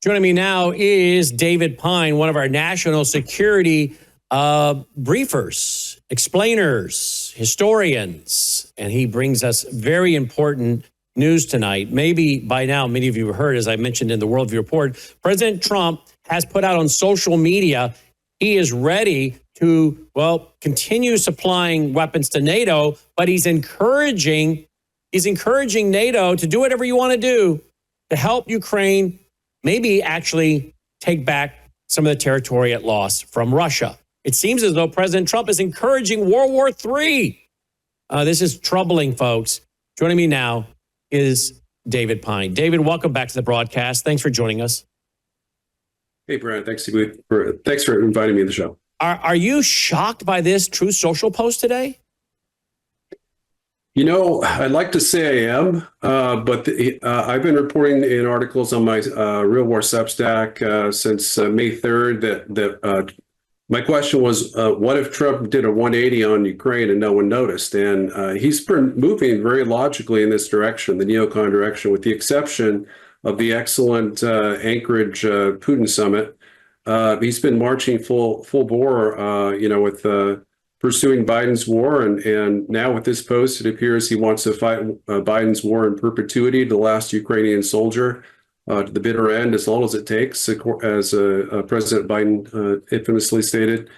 Joining me now is David Pine, one of our national security briefers, explainers, historians, and he brings us very important news tonight. Maybe by now, many of you have heard, as I mentioned in the Worldview Report, President Trump has put out on social media he is ready to, continue supplying weapons to NATO, but he's encouraging NATO to do whatever you want to do to help Ukraine maybe actually take back some of the territory it lost from Russia. It seems as though President Trump is encouraging World War III. This is troubling, folks. Joining me now is David Pine. David, welcome back to the broadcast. Thanks for joining us. Hey, Brian. Thanks for inviting me to the show. Are you shocked by this Truth Social post today? You know, I'd like to say I am, but I've been reporting in articles on my Real War Substack since May 3rd that my question was, what if Trump did a 180 on Ukraine and no one noticed? And he's been moving very logically in this direction, the Neocon direction, with the exception of the excellent Anchorage Putin summit. He's been marching full bore, with pursuing Biden's war. And now with this post, it appears he wants to fight Biden's war in perpetuity, the last Ukrainian soldier, to the bitter end, as long as it takes, as President Biden infamously stated.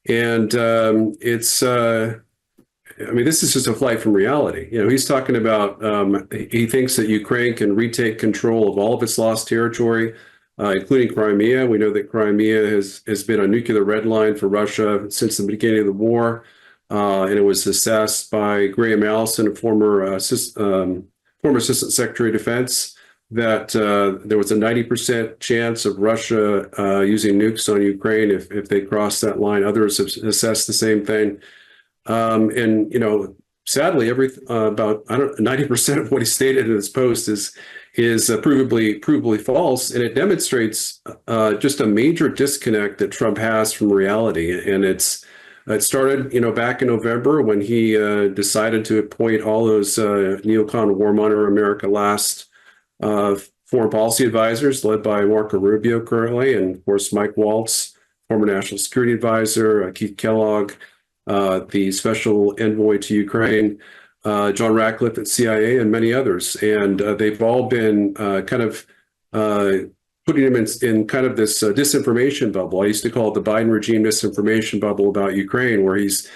And this is just a flight from reality. You know, he's talking about, he thinks that Ukraine can retake control of all of its lost territory, including Crimea. We know that Crimea has been a nuclear red line for Russia since the beginning of the war. And it was assessed by Graham Allison, a former Assistant Secretary of Defense, that there was a 90% chance of Russia using nukes on Ukraine if they crossed that line. Others have assessed the same thing. Sadly, about 90% of what he stated in his post is provably false, and it demonstrates just a major disconnect that Trump has from reality. And it started, back in November when he decided to appoint all those neocon warmonger America Last foreign policy advisors, led by Marco Rubio currently, and of course Mike Waltz, former national security advisor, Keith Kellogg, the special envoy to Ukraine, John Ratcliffe at CIA, and many others. And they've all been putting him in kind of this disinformation bubble. I used to call it the Biden regime disinformation bubble about Ukraine, where he's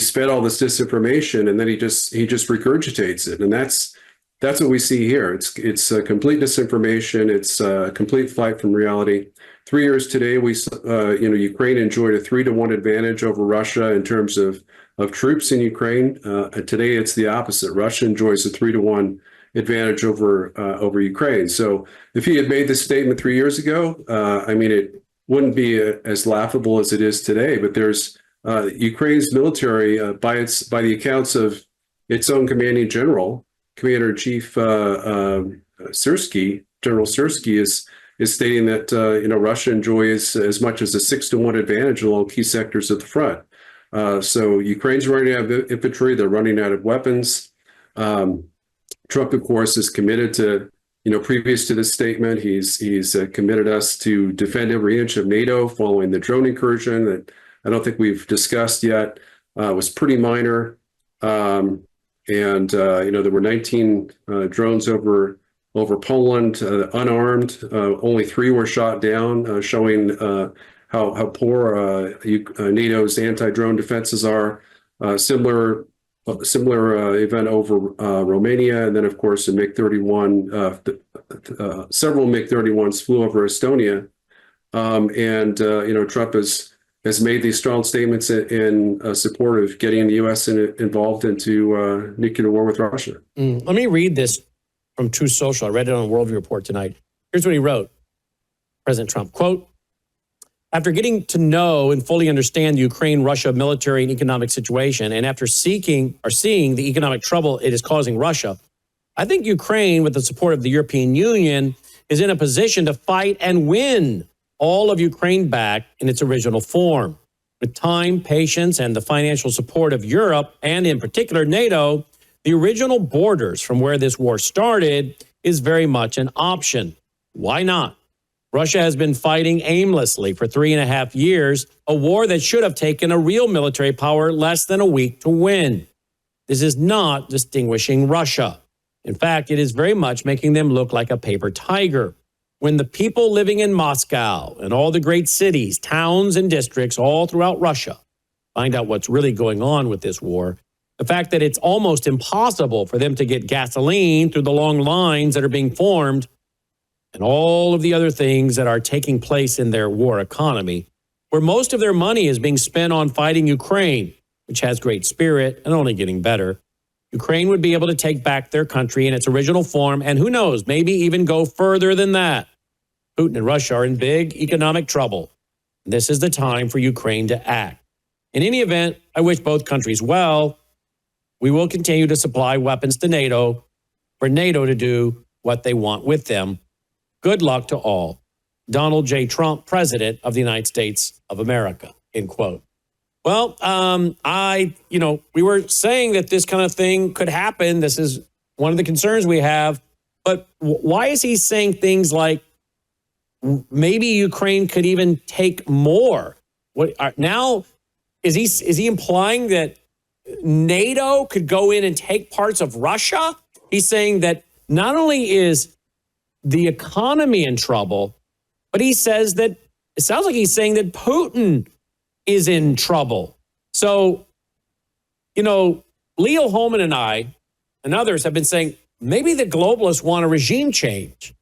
fed all this disinformation and then he just regurgitates it. And that's what we see here. It's a complete disinformation. It's a complete flight from reality. 3 years today, Ukraine enjoyed a 3-1 advantage over Russia in terms of troops in Ukraine. Today, it's the opposite. Russia enjoys a 3-1 advantage over Ukraine. So if he had made this statement 3 years ago, it wouldn't be as laughable as it is today. But there's Ukraine's military, by the accounts of its own commanding general, Commander-in-Chief Syrskyi, General Syrskyi, is stating that Russia enjoys as much as a 6-1 advantage along key sectors of the front. So Ukraine's running out of infantry; they're running out of weapons. Trump, of course, is committed to, previous to this statement, he's committed us to defend every inch of NATO following the drone incursion that I don't think we've discussed yet. Was pretty minor, there were 19 drones over Poland, unarmed. Only 3 were shot down, showing how poor NATO's anti-drone defenses are. Similar event over Romania, and then of course a MiG-31. Several MiG-31s flew over Estonia, Trump has made these strong statements in support of getting the U.S. involved into nuclear war with Russia. Let me read this from Truth Social. I read it on Worldview Report tonight. Here's what he wrote. President Trump, quote, "After getting to know and fully understand the Ukraine-Russia military and economic situation, and after seeing the economic trouble it is causing Russia, I think Ukraine, with the support of the European Union, is in a position to fight and win all of Ukraine back in its original form. With time, patience, and the financial support of Europe, and in particular NATO, the original borders from where this war started is very much an option. Why not? Russia has been fighting aimlessly for 3.5 years, a war that should have taken a real military power less than a week to win. This is not distinguishing Russia. In fact, it is very much making them look like a paper tiger. When the people living in Moscow and all the great cities, towns, and districts all throughout Russia find out what's really going on with this war, the fact that it's almost impossible for them to get gasoline through the long lines that are being formed, and all of the other things that are taking place in their war economy, where most of their money is being spent on fighting Ukraine, which has great spirit and only getting better. Ukraine would be able to take back their country in its original form, and who knows, maybe even go further than that. Putin and Russia are in big economic trouble. This is the time for Ukraine to act. In any event, I wish both countries well. We will continue to supply weapons to NATO for NATO to do what they want with them. Good luck to all. Donald J. Trump, President of the United States of America, end quote. Well, we were saying that this kind of thing could happen. This is one of the concerns we have. But why is he saying things like maybe Ukraine could even take more? Now, is he implying that NATO could go in and take parts of Russia? He's saying that not only is the economy in trouble, but he says that it sounds like he's saying that Putin is in trouble. So, Leo Holman and I and others have been saying maybe the globalists want a regime change.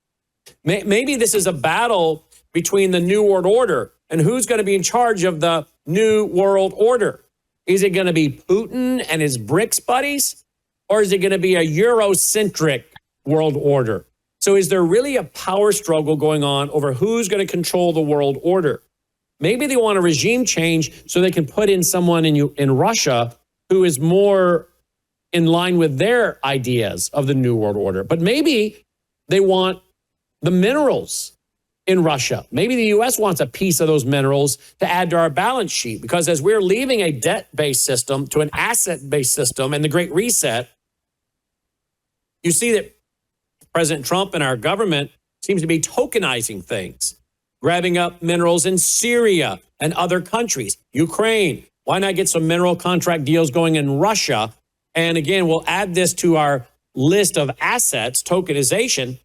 Maybe this is a battle between the New World Order and who's going to be in charge of the New World Order. Is it going to be Putin and his BRICS buddies, or is it going to be a Eurocentric world order? So is there really a power struggle going on over who's going to control the world order? Maybe they want a regime change so they can put in someone in Russia who is more in line with their ideas of the New World Order. But maybe they want the minerals in Russia. Maybe the U.S. wants a piece of those minerals to add to our balance sheet, because as we're leaving a debt-based system to an asset-based system and the Great Reset, you see that President Trump and our government seems to be tokenizing things, grabbing up minerals in Syria and other countries, Ukraine. Why not get some mineral contract deals going in Russia? And again, we'll add this to our list of assets, tokenization.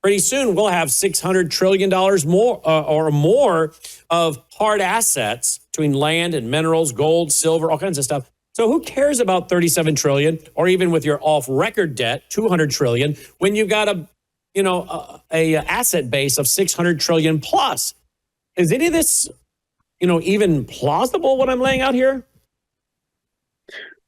Pretty soon, we'll have $600 trillion more or more of hard assets between land and minerals, gold, silver, all kinds of stuff. So who cares about 37 trillion or even with your off-record debt, 200 trillion, when you've got a asset base of 600 trillion plus? Is any of this, even plausible what I'm laying out here?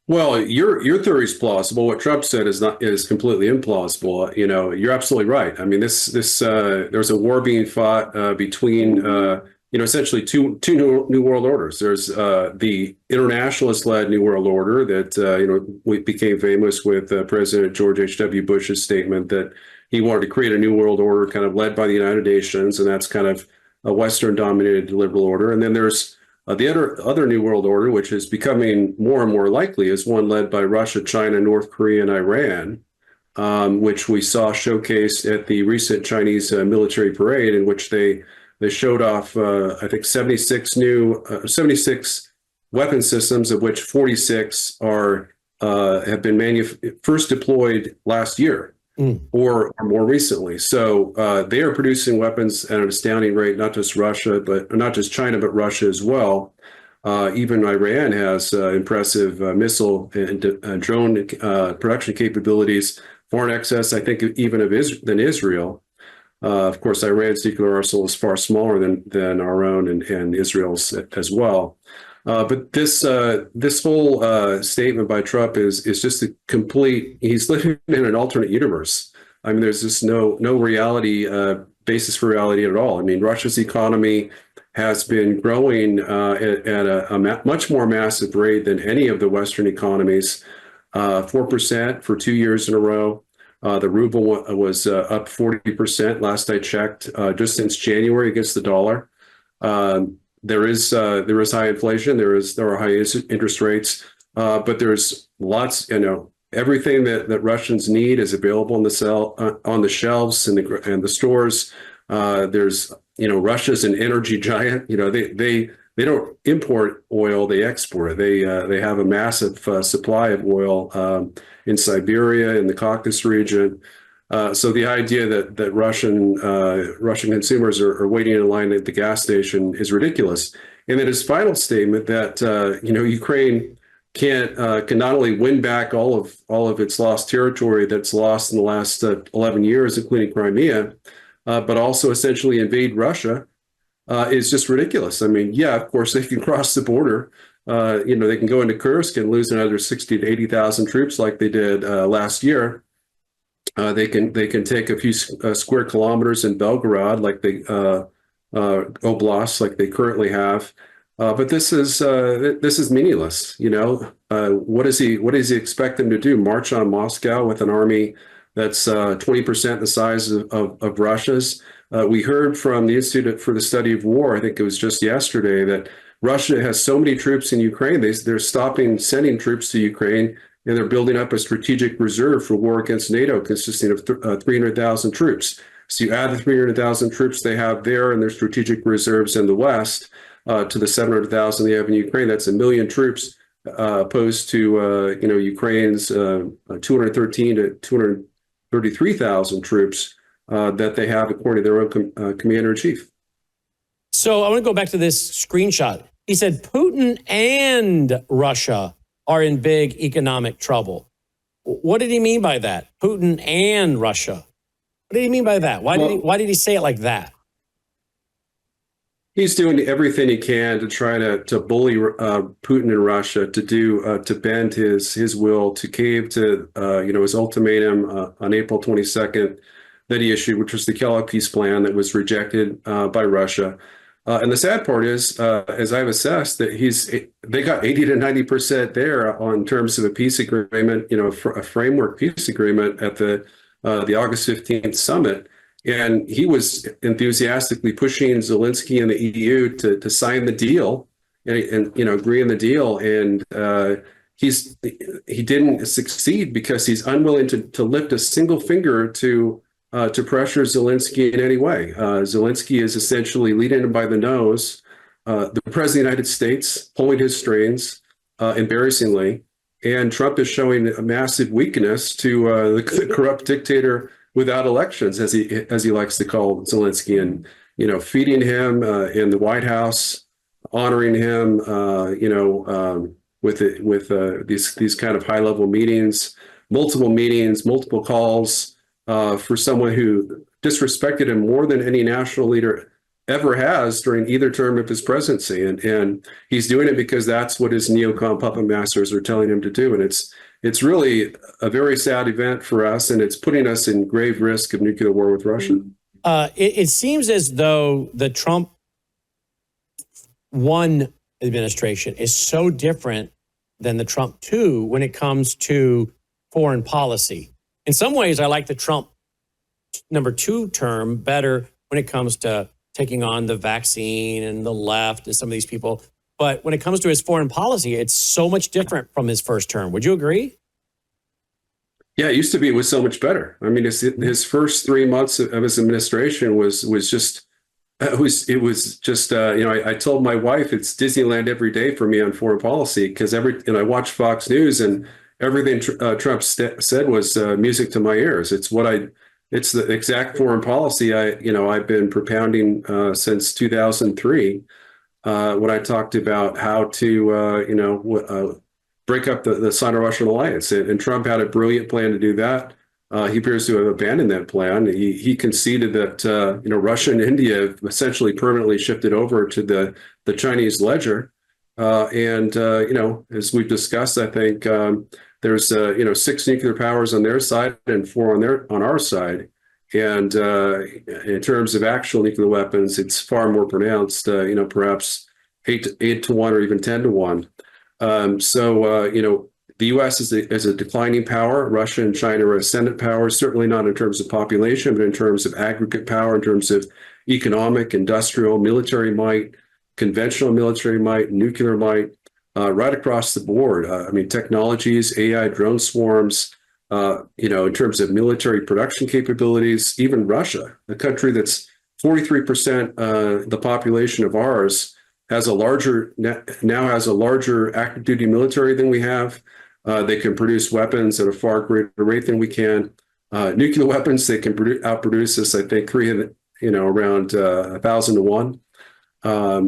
Well, your theory is plausible. What Trump said is completely implausible. You're absolutely right. I mean, there's a war being fought between essentially two new world orders. There's the internationalist-led New World Order that we became famous with President George H.W. Bush's statement that he wanted to create a new world order kind of led by the United Nations, and that's kind of a Western-dominated liberal order. And then there's the other New World Order, which is becoming more and more likely, is one led by Russia, China, North Korea, and Iran, which we saw showcased at the recent Chinese military parade, in which they showed off, I think, 76 weapon systems, of which 46 have been first deployed last year or more recently. So they are producing weapons at an astounding rate, not just China, but Russia as well. Even Iran has impressive missile and drone production capabilities, far in excess, I think, even than Israel. Of course, Iran's nuclear arsenal is far smaller than our own and Israel's as well. But this whole statement by Trump is just a complete. He's living in an alternate universe. I mean, there's just no reality basis for reality at all. I mean, Russia's economy has been growing at a much more massive rate than any of the Western economies, 4% for 2 years in a row. The ruble was up 40% last I checked, just since January against the dollar. There is high inflation. There are high interest rates, but there's lots. Everything that Russians need is available on the shelves and the stores. There's Russia's an energy giant. They don't import oil; they export it. They have a massive supply of oil in Siberia, in the Caucasus region. So the idea that Russian consumers are waiting in line at the gas station is ridiculous. And then his final statement that Ukraine can not only win back all of its lost territory that's lost in the last 11 years, including Crimea, but also essentially invade Russia, is just ridiculous. I mean, yeah, of course they can cross the border. They can go into Kursk and lose another 60 to 80,000 troops like they did last year. They can take a few square kilometers in Belgorod, like they oblasts, like they currently have. But this is meaningless. What does he expect them to do? March on Moscow with an army that's 20% the size of Russia's? We heard from the Institute for the Study of War, I think it was just yesterday, that Russia has so many troops in Ukraine, they're stopping sending troops to Ukraine, and they're building up a strategic reserve for war against NATO consisting of 300,000 troops. So you add the 300,000 troops they have there and their strategic reserves in the West to the 700,000 they have in Ukraine. That's 1 million troops opposed to Ukraine's 213 to 233,000 troops that they have according to their own commander-in-chief. So I want to go back to this screenshot. He said Putin and Russia are in big economic trouble. What did he mean by that? Putin and Russia. What did he mean by that? Why did he say it like that? He's doing everything he can to try to bully Putin and Russia to bend his will, to cave to his ultimatum on April 22nd that he issued, which was the Kellogg peace plan that was rejected by Russia. And the sad part is, as I've assessed, that they got 80 to 90% there on terms of a peace agreement, a framework peace agreement at the August 15th summit. And he was enthusiastically pushing Zelensky and the EU to sign the deal and agree on the deal. And he didn't succeed because he's unwilling to lift a single finger to pressure Zelensky in any way. Zelensky is essentially leading him by the nose. The president of the United States pulling his strings, embarrassingly, and Trump is showing a massive weakness to the corrupt dictator without elections, as he likes to call Zelensky, and feeding him in the White House, honoring him, with these kind of high level meetings, multiple calls. For someone who disrespected him more than any national leader ever has during either term of his presidency. And he's doing it because that's what his neocon puppet masters are telling him to do. And it's really a very sad event for us, and it's putting us in grave risk of nuclear war with Russia. It seems as though the Trump 1 administration is so different than the Trump 2 when it comes to foreign policy. In some ways, I like the Trump number 2 term better when it comes to taking on the vaccine and the left and some of these people. But when it comes to his foreign policy, it's so much different from his first term. Would you agree? Yeah, it used to be. It was so much better. I mean, his first 3 months of his administration was just. It was just. I told my wife it's Disneyland every day for me on foreign policy, because I watch Fox News, and everything Trump said was music to my ears. It's the exact foreign policy I've been propounding since 2003, when I talked about how to break up the Sino-Russian alliance, and Trump had a brilliant plan to do that. He appears to have abandoned that plan. He conceded that Russia and India have essentially permanently shifted over to the Chinese ledger, and as we've discussed, I think. There's 6 nuclear powers on their side and 4 on our side, and in terms of actual nuclear weapons, it's far more pronounced. Perhaps 8 to 1 or even 10 to 1. The U.S. is a declining power. Russia and China are ascendant powers. Certainly not in terms of population, but in terms of aggregate power, in terms of economic, industrial, military might, conventional military might, nuclear might. Right across the board. Technologies, AI, drone swarms, in terms of military production capabilities, even Russia, a country that's 43% the population of ours has a larger active duty military than we have. They can produce weapons at a far greater rate than we can. Nuclear weapons, they can outproduce us, I think, around 1,000 to 1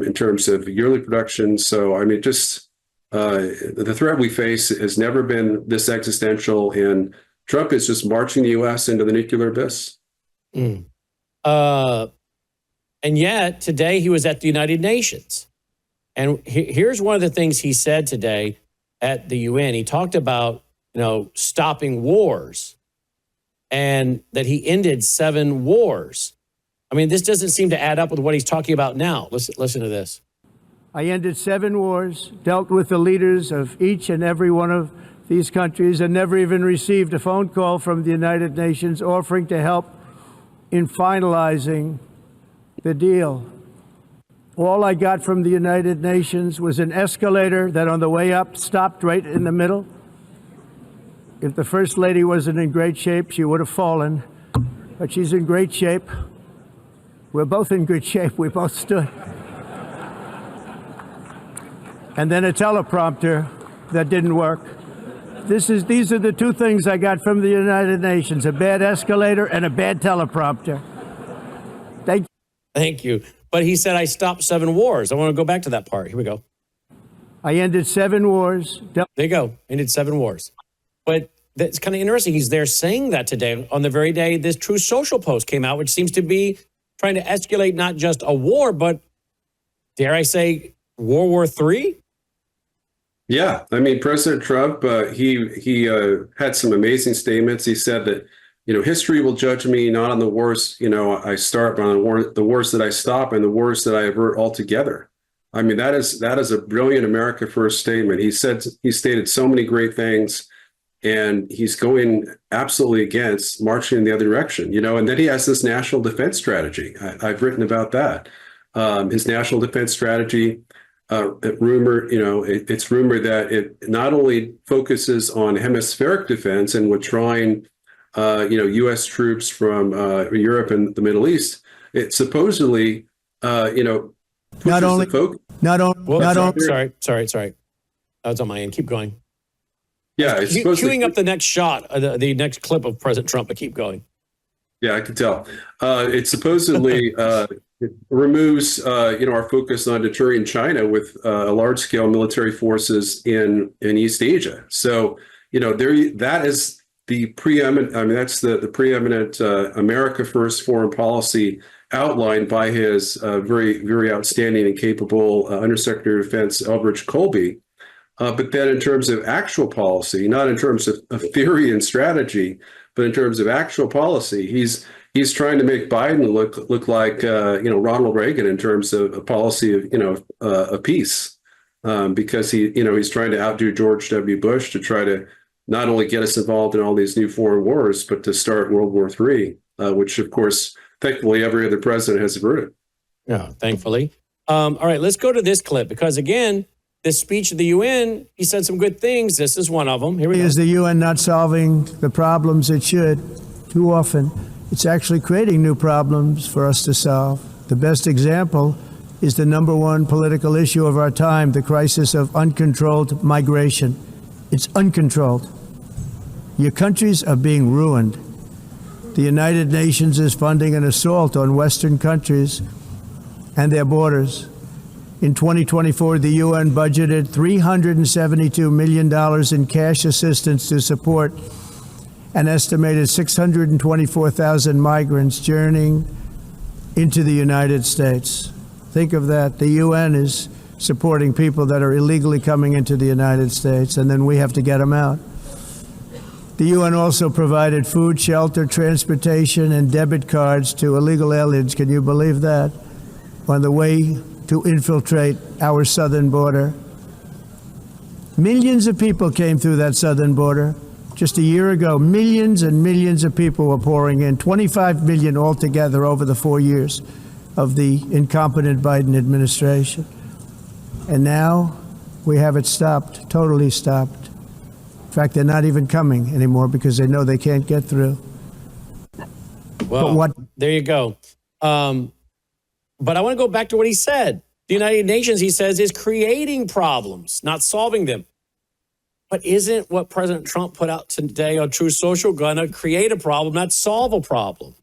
in terms of yearly production. So, I mean, just the threat we face has never been this existential, and Trump is just marching the U.S. into the nuclear abyss. And yet, today he was at the United Nations. And here's one of the things he said today at the UN. He talked about, stopping wars and that he ended 7 wars. I mean, this doesn't seem to add up with what he's talking about now. Listen to this. I ended 7 wars, dealt with the leaders of each and every one of these countries, and never even received a phone call from the United Nations offering to help in finalizing the deal. All I got from the United Nations was an escalator that on the way up stopped right in the middle. If the First Lady wasn't in great shape, she would have fallen, but she's in great shape. We're both in good shape. We both stood. And then a teleprompter that didn't work. These are the 2 things I got from the United Nations: a bad escalator and a bad teleprompter. Thank you. But he said, I stopped 7 wars. I want to go back to that part. Here we go. I ended 7 wars. There you go. Ended 7 wars. But that's kind of interesting. He's there saying that today on the very day this Truth Social post came out, which seems to be trying to escalate not just a war, but, dare I say, World War III? Yeah, I mean, President Trump, he had some amazing statements. He said that, history will judge me not on the wars, I start, but on the wars that I stop and the wars that I avert altogether. I mean, that is a brilliant America First statement. He stated so many great things, and he's going absolutely against marching in the other direction, and then he has this national defense strategy. I've written about that. His national defense strategy, it's rumored that it not only focuses on hemispheric defense and withdrawing, U.S. troops from Europe and the Middle East. It supposedly, Sorry. That was on my end. Keep going. Yeah, it's queuing up the next shot, the next clip of President Trump, but keep going. Yeah, I can tell. It supposedly it removes, our focus on deterring China with large-scale military forces in East Asia. So, that is the preeminent. I mean, that's the preeminent America First foreign policy outlined by his very, very outstanding and capable Undersecretary of Defense Elbridge Colby. But then in terms of actual policy, not in terms of theory and strategy, but in terms of actual policy, he's trying to make Biden look like Ronald Reagan in terms of a policy of a peace, because he's trying to outdo George W. Bush to try to not only get us involved in all these new foreign wars, but to start World War III, which of course, thankfully, every other president has averted. Yeah, thankfully. All right, let's go to this clip because again, this speech of the UN, he said some good things. This is one of them. Here we go. Is the UN not solving the problems it should? Too often, it's actually creating new problems for us to solve. The best example is the #1 political issue of our time, the crisis of uncontrolled migration. It's uncontrolled. Your countries are being ruined. The United Nations is funding an assault on Western countries and their borders. In 2024, the UN budgeted $372 million in cash assistance to support an estimated 624,000 migrants journeying into the United States. Think of that. The UN is supporting people that are illegally coming into the United States, and then we have to get them out. The UN also provided food, shelter, transportation, and debit cards to illegal aliens. Can you believe that? On the way to infiltrate our southern border. Millions of people came through that southern border. Just a year ago, millions and millions of people were pouring in, 25 million altogether over the 4 years of the incompetent Biden administration. And now we have it stopped, totally stopped. In fact, they're not even coming anymore because they know they can't get through. Well, there you go. But I want to go back to what he said. The United Nations, he says, is creating problems, not solving them. But isn't what President Trump put out today on Truth Social going to create a problem, not solve a problem?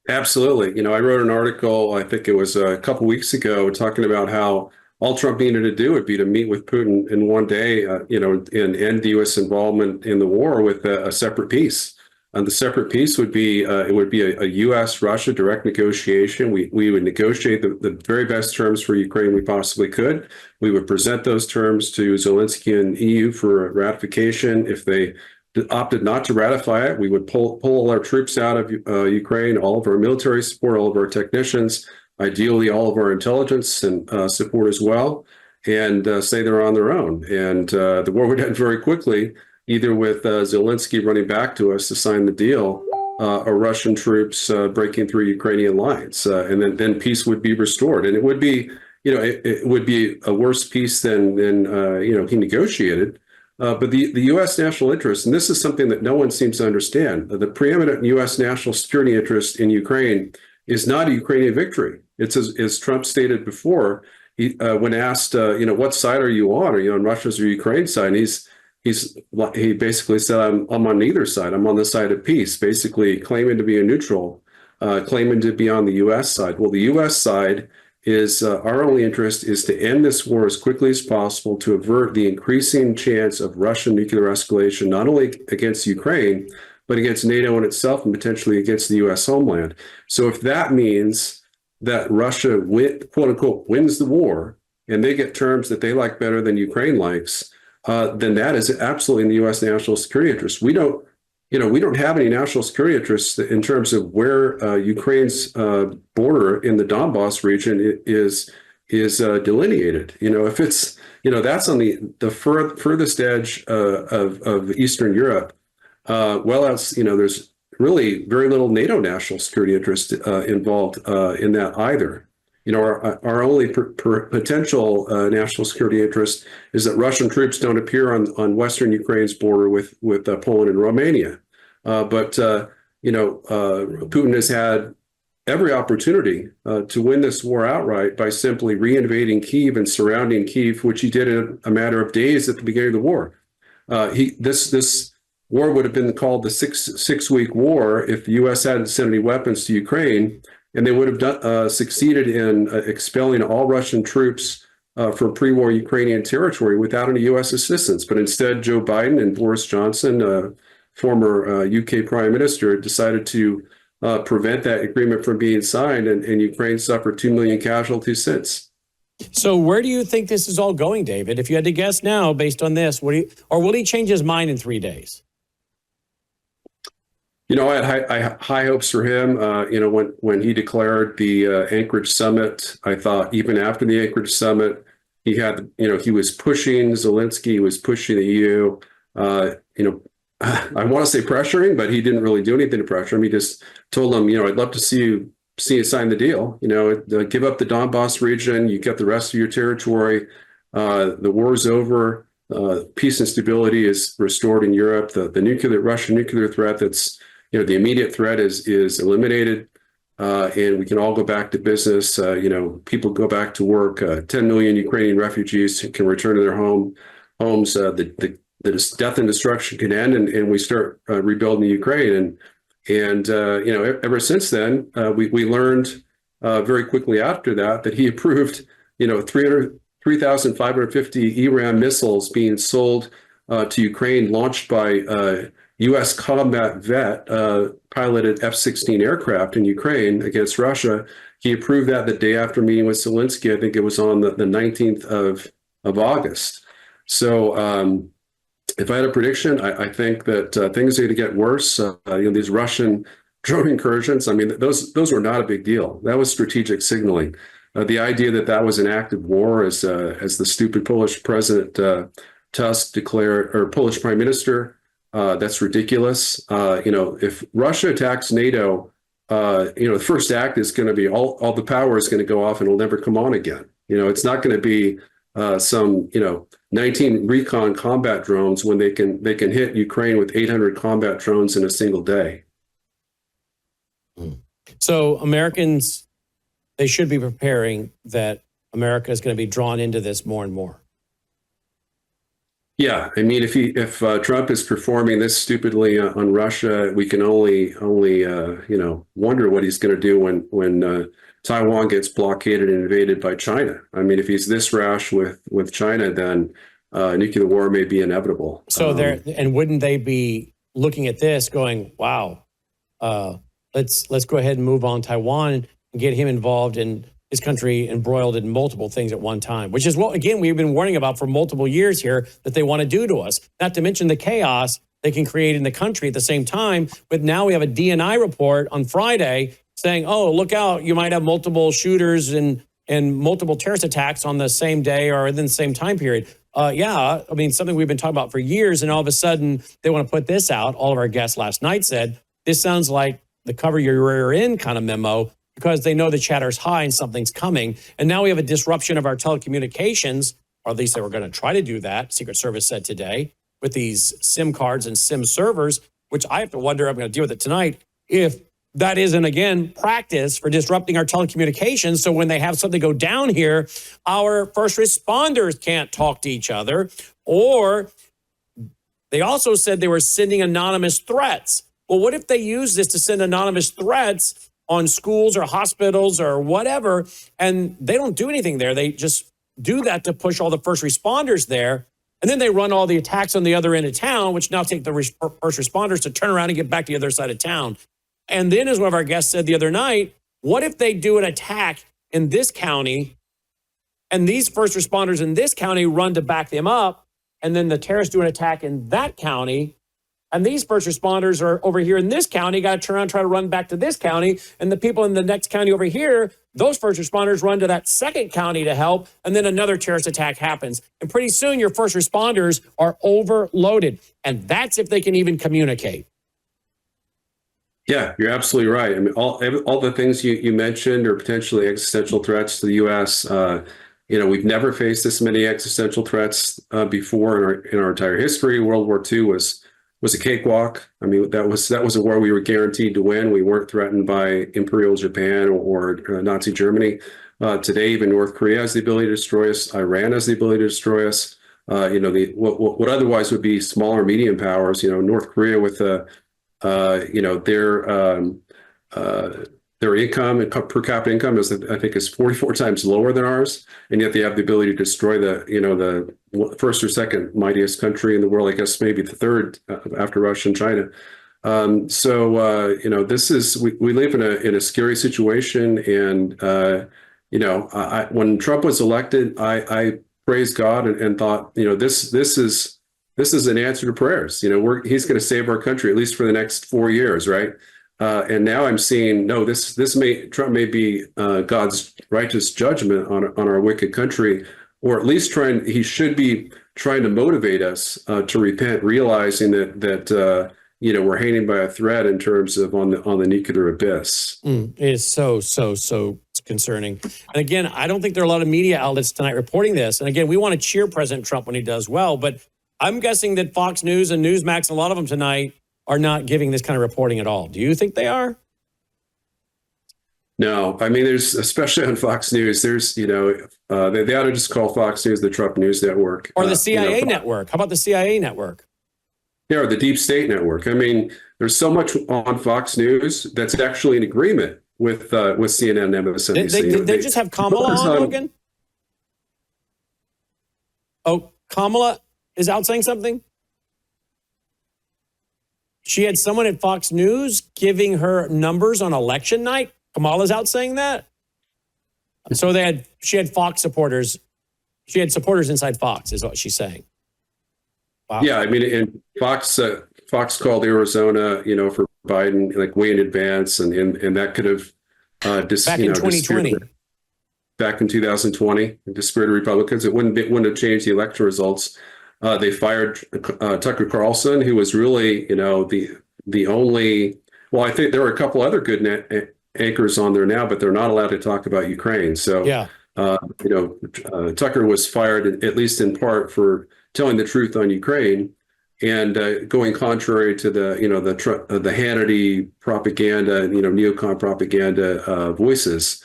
Absolutely. I wrote an article, I think it was a couple weeks ago, talking about how all Trump needed to do would be to meet with Putin in one day, and end the U.S. involvement in the war with a separate peace. And the separate peace would be a U.S.-Russia direct negotiation. We would negotiate the very best terms for Ukraine we possibly could. We would present those terms to Zelensky and EU for ratification. If they opted not to ratify it, we would pull all our troops out of Ukraine, all of our military support, all of our technicians, ideally all of our intelligence and support as well, and say they're on their own. And the war would end very quickly, either with Zelensky running back to us to sign the deal, or Russian troops breaking through Ukrainian lines, and then peace would be restored. And it would be, it would be a worse peace than he negotiated. But the U.S. national interest, and this is something that no one seems to understand, the preeminent U.S. national security interest in Ukraine is not a Ukrainian victory. It's as Trump stated before, when asked, what side are you on? Are you on Russia's or Ukraine's side? And he basically said, I'm on neither side. I'm on the side of peace, basically claiming to be a neutral, claiming to be on the U.S. side. Well, the U.S. side is our only interest is to end this war as quickly as possible to avert the increasing chance of Russian nuclear escalation, not only against Ukraine, but against NATO and itself and potentially against the U.S. homeland. So if that means that Russia, quote unquote, wins the war and they get terms that they like better than Ukraine likes, then that is absolutely in the U.S. national security interest. We don't have any national security interests in terms of where Ukraine's border in the Donbass region is delineated. If it's, that's on the furthest edge of Eastern Europe. There's really very little NATO national security interest involved in that either. Our only potential national security interest is that Russian troops don't appear on Western Ukraine's border with Poland and Romania. But Putin has had every opportunity to win this war outright by simply reinvading Kyiv and surrounding Kyiv, which he did in a matter of days at the beginning of the war. This war would have been called the six-week war if the U.S. hadn't sent any weapons to Ukraine, and they would have succeeded in expelling all Russian troops from pre-war Ukrainian territory without any U.S. assistance. But instead, Joe Biden and Boris Johnson, former UK Prime Minister, decided to prevent that agreement from being signed, and Ukraine suffered 2 million casualties since. So where do you think this is all going, David? If you had to guess now, based on this, or will he change his mind in 3 days? I had high hopes for him. When he declared the Anchorage summit, I thought even after the Anchorage summit, he was pushing Zelensky, he was pushing the EU. I want to say pressuring, but he didn't really do anything to pressure him. He just told him, I'd love to see you sign the deal. Give up the Donbass region, you get the rest of your territory. The war's over. Peace and stability is restored in Europe. The Russian nuclear threat that's the immediate threat is eliminated, and we can all go back to business. People go back to work. 10 million Ukrainian refugees can return to their homes. The death and destruction can end, and we start rebuilding Ukraine. And ever since then, we learned very quickly after that he approved 3,550 ERAM missiles being sold to Ukraine, launched by U.S. combat vet piloted F-16 aircraft in Ukraine against Russia. He approved that the day after meeting with Zelensky. I think it was on the 19th of August. So if I had a prediction, I think that things are going to get worse. These Russian drone incursions, those were not a big deal. That was strategic signaling. The idea that was an active war, as the stupid Polish President Tusk declared, or Polish Prime Minister, that's ridiculous. If Russia attacks NATO, the first act is going to be all the power is going to go off and it'll never come on again. It's not going to be some 19 recon combat drones when they can hit Ukraine with 800 combat drones in a single day. So Americans they should be preparing that America is going to be drawn into this more and more. Yeah, I mean, if Trump is performing this stupidly on Russia, we can only wonder what he's going to do when Taiwan gets blockaded and invaded by China. I mean, if he's this rash with China, then nuclear war may be inevitable. So and wouldn't they be looking at this, going, "Wow, let's go ahead and move on Taiwan and get him involved in his country embroiled in multiple things at one time," which is what, again, we've been warning about for multiple years here that they want to do to us, not to mention the chaos they can create in the country at the same time. But now we have a DNI report on Friday saying, oh, look out, you might have multiple shooters and multiple terrorist attacks on the same day or in the same time period. Yeah, I mean, something we've been talking about for years, and all of a sudden they want to put this out. All of our guests last night said, this sounds like the cover your rear end kind of memo, because they know the chatter's high and something's coming. And now we have a disruption of our telecommunications, or at least they were going to try to do that, Secret Service said today, with these SIM cards and SIM servers, which I have to wonder, I'm going to deal with it tonight, if that isn't, again, practice for disrupting our telecommunications. So when they have something go down here, our first responders can't talk to each other. Or they also said they were sending anonymous threats. Well, what if they use this to send anonymous threats on schools or hospitals or whatever, and they don't do anything there? They just do that to push all the first responders there. And then they run all the attacks on the other end of town, which now take the first responders to turn around and get back to the other side of town. And then, as one of our guests said the other night, what if they do an attack in this county and these first responders in this county run to back them up, and then the terrorists do an attack in that county, and these first responders are over here in this county, got to turn around and try to run back to this county, and the people in the next county over here, those first responders run to that second county to help, and then another terrorist attack happens. And pretty soon your first responders are overloaded, and that's if they can even communicate. Yeah, you're absolutely right. I mean, all the things you mentioned are potentially existential threats to the U.S. We've never faced this many existential threats before in our entire history. World War II was a cakewalk. I mean, that was a war we were guaranteed to win. We weren't threatened by Imperial Japan or Nazi Germany. Today, even North Korea has the ability to destroy us. Iran has the ability to destroy us. What otherwise would be smaller medium powers. North Korea with their income and per capita income is 44 times lower than ours, and yet they have the ability to destroy the first or second mightiest country in the world. I guess maybe the third after Russia and China. This is we live in a scary situation, and when Trump was elected, I praised God and thought, this is an answer to prayers. He's going to save our country at least for the next 4 years, right? And now I'm seeing, no, Trump may be God's righteous judgment on our wicked country, or at least he should be trying to motivate us to repent, realizing that we're hanging by a thread in terms of on the nuclear abyss. It is so concerning. And again, I don't think there are a lot of media outlets tonight reporting this. And again, we want to cheer President Trump when he does well, but I'm guessing that Fox News and Newsmax, a lot of them tonight, are not giving this kind of reporting at all. Do you think they are? No, I mean, there's, especially on Fox News, there's, they ought to just call Fox News the Trump News Network. Or the CIA network. How about the CIA network? Yeah, or the Deep State Network. I mean, there's so much on Fox News that's actually in agreement with CNN and MSNBC. Did they just have Kamala on, Logan? Oh, Kamala is out saying something? She had someone at Fox News giving her numbers on election night. Kamala's out saying that. So she had Fox supporters. She had supporters inside Fox, is what she's saying. Wow. Yeah, I mean, and Fox called Arizona, for Biden, like way in advance, and that could have back in 2020. Back in 2020, dispirited Republicans. It wouldn't have changed the election results. They fired Tucker Carlson, who was really, the only. Well, I think there were a couple other good anchors on there now, but they're not allowed to talk about Ukraine. So, yeah. Tucker was fired at least in part for telling the truth on Ukraine and going contrary to the Hannity propaganda, Neocon propaganda voices.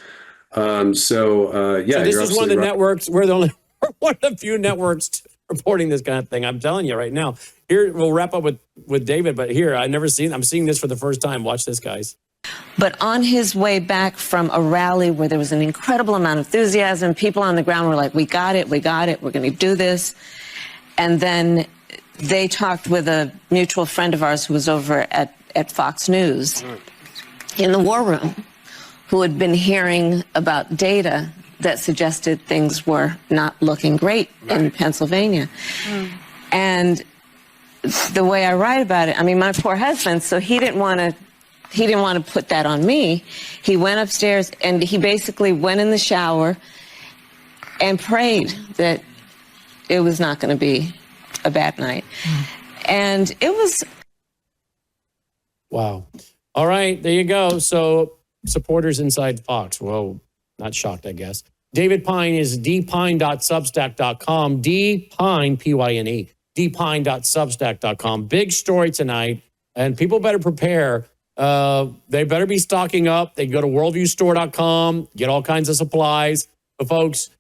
Yeah. So this is one of the networks. We're one of the few networks reporting this kind of thing. I'm telling you right now. Here, we'll wrap up with David, but here, I'm seeing this for the first time. Watch this, guys. But on his way back from a rally where there was an incredible amount of enthusiasm, people on the ground were like, we got it, we're going to do this. And then they talked with a mutual friend of ours who was over at Fox News in the war room, who had been hearing about data that suggested things were not looking great in Pennsylvania. And the way I write about it, I mean, my poor husband, so he didn't want to put that on me. He went upstairs and he basically went in the shower and prayed that it was not going to be a bad night. And it was. Wow. All right, there you go. So supporters inside Fox. Whoa, not shocked, I guess. David Pine is dpine.substack.com. dpine, P-Y-N-E, dpine.substack.com. Big story tonight, and people better prepare. They better be stocking up. They can go to worldviewstore.com, get all kinds of supplies. But folks,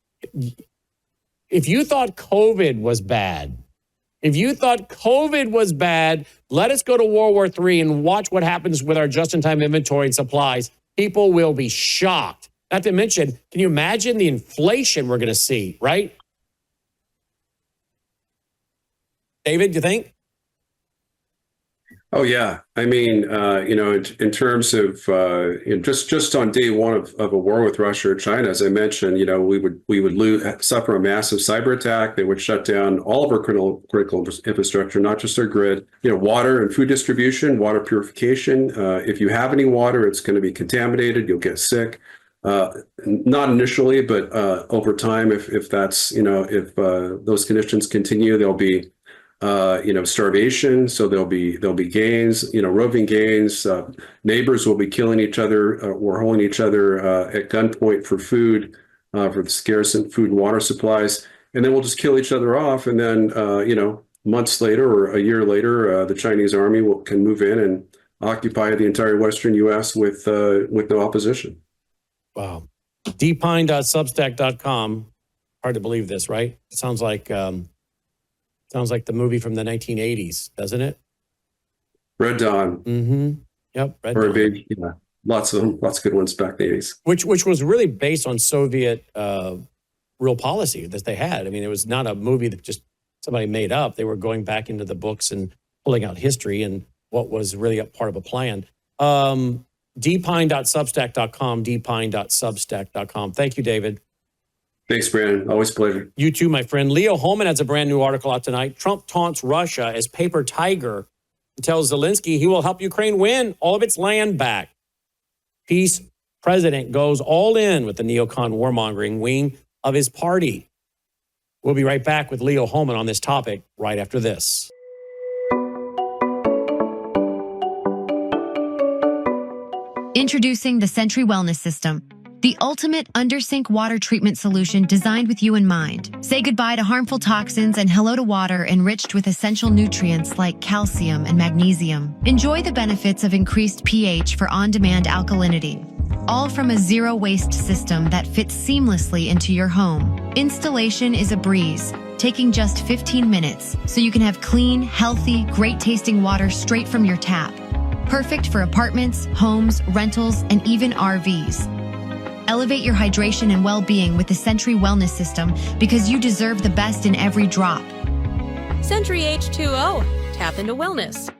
if you thought COVID was bad, let us go to World War III and watch what happens with our just-in-time inventory and supplies. People will be shocked. Not to mention, can you imagine the inflation we're going to see, right? David, you think? Oh, yeah. I mean, in terms of just on day one of a war with Russia or China, as I mentioned, we would suffer a massive cyber attack. They would shut down all of our critical infrastructure, not just our grid. Water and food distribution, water purification. If you have any water, it's going to be contaminated. You'll get sick. Not initially, but over time, if that's if those conditions continue, there'll be starvation. So there'll be gangs, roving gangs. Neighbors will be killing each other or holding each other at gunpoint for food, for the scarce food and water supplies, and then we'll just kill each other off. And then months later or a year later, the Chinese army can move in and occupy the entire Western U.S. with no opposition. Wow. dpine.substack.com. Hard to believe this, right? It sounds like the movie from the 1980s, doesn't it? Red Dawn. Mm-hmm. Yep. Red Dawn. Big, lots of good ones back in the 80s. Which was really based on Soviet real policy that they had. I mean, it was not a movie that just somebody made up. They were going back into the books and pulling out history and what was really a part of a plan. dpine.substack.com, dpine.substack.com. Thank you, David. Thanks, Brandon. Always a pleasure. You too, my friend. Leo Holman has a brand new article out tonight. Trump taunts Russia as paper tiger and tells Zelensky he will help Ukraine win all of its land back. Peace president goes all in with the Neocon warmongering wing of his party. We'll be right back with Leo Holman on this topic right after this. Introducing the Sentry Wellness System, the ultimate under-sink water treatment solution designed with you in mind. Say goodbye to harmful toxins and hello to water enriched with essential nutrients like calcium and magnesium. Enjoy the benefits of increased pH for on-demand alkalinity, all from a zero-waste system that fits seamlessly into your home. Installation is a breeze, taking just 15 minutes, so you can have clean, healthy, great-tasting water straight from your tap. Perfect for apartments, homes, rentals, and even RVs. Elevate your hydration and well-being with the Sentry Wellness System because you deserve the best in every drop. Sentry H2O. Tap into wellness.